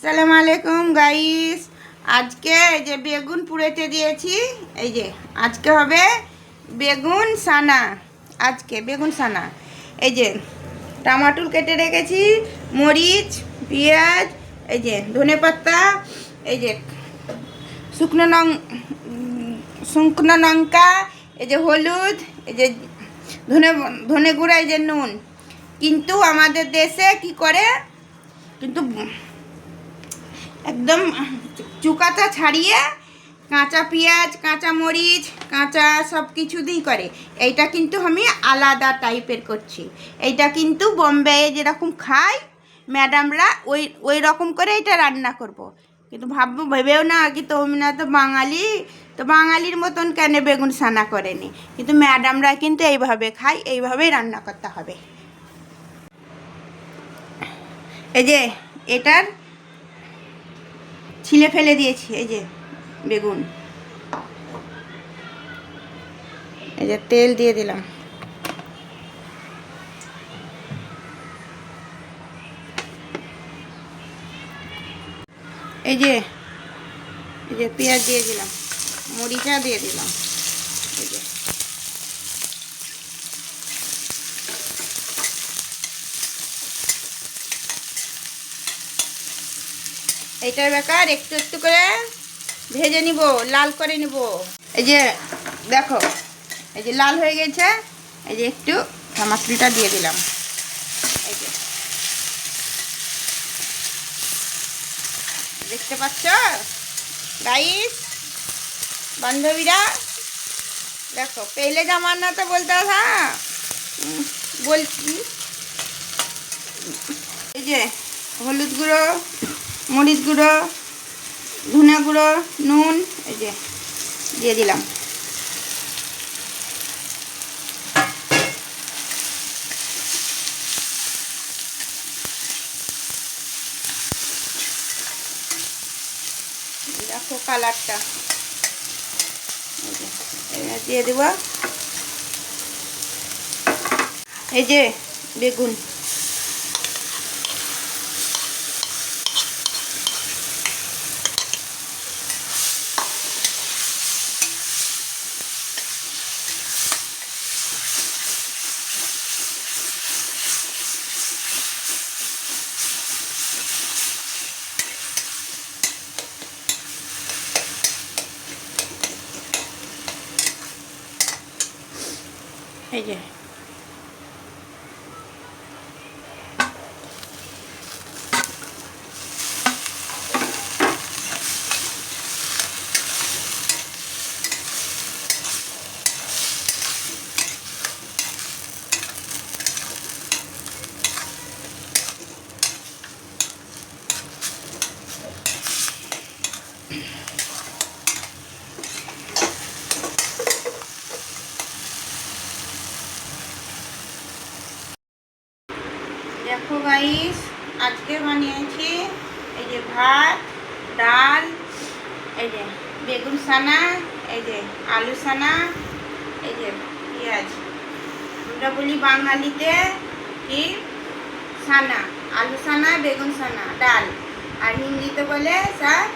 আসসালামু আলাইকুম গাইস। আজকে এই যে বেগুন পুড়েতে দিয়েছি। এই যে আজকে হবে বেগুন সানা। আজকে বেগুন সানা। এই যে টমাটোর কেটে রেখেছি, মরিচ, পেঁয়াজ, এই যে ধনেপাতা, এই যে শুকনো শুকনো লঙ্কা, এই যে হলুদ, এই যে ধনে ধনে গুঁড়া, এই যে নুন। কিন্তু আমাদের দেশে কি করে, কিন্তু একদম চুকাটা ছাড়িয়ে কাঁচা পেঁয়াজ, কাঁচা মরিচ, কাঁচা সব কিছু দিয়েই করে। এইটা কিন্তু আমি আলাদা টাইপের করছি। এইটা কিন্তু বোম্বে যেরকম খায় ম্যাডামরা, ওই ওই রকম করে এটা রান্না করব। কিন্তু ভেবেও না কি তোমরা তো বাঙালি, তো বাঙালির মতন কেন বেগুন সানা করেনি। কিন্তু ম্যাডামরা কিন্তু এইভাবে খায়, এইভাবেই রান্না করতে হবে। এই যে এটার ছিলে ফেলে দিয়েছি। এই যে বেগুন, এই যে তেল দিয়ে দিলাম। এই যে পেঁয়াজ দিয়ে দিলাম, মরিচা দিয়ে দিলাম। এই যে এইটার বেকার একটু একটু করে ভেজে নিব, লাল করে নিব। এই যে দেখো, এই যে লাল হয়ে গেছে। এই যে একটু টমাটোটা দিয়ে দিলাম। এই যে দেখতে পাচ্ছ গাইস, বান্ধবীরা দেখো, पहले जमाना तो बोलता था বলছি। এই যে হলুদ গুঁড়ো, মরিচ গুঁড়ো, ধনে গুঁড়ো, নুন, এই যে দিয়ে দিলাম। দেখো কালারটা, দিয়ে দেব। এই যে বেগুন, এই যে দেখো গাইস, আজকে বানিয়েছি এই যে ভাত, ডাল, এই যে বেগুন সানা, এই যে আলু সানা, এই যে পেঁয়াজ। আমরা বলি বাঙালিতে কি সানা, আলু সানা, বেগুন সানা, ডাল। আর হিন্দিতে বলে শাক,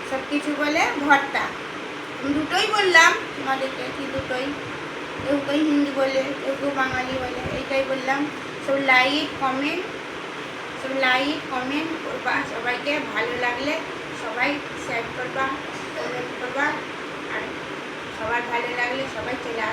সব কিছু বলে ভর্তা। দুটোই বললাম তোমাদেরকে, কি দুটোই, কেউ কেউ হিন্দি বলে, কেউ কেউ বাঙালি বলে, এইটাই বললাম। সব লাইক কমেন্ট করবা, সবাইকে ভালো লাগলে সবাই শেয়ার করবা, কমেন্ট করবা। আর সবার ভালো লাগলে সবাই চলে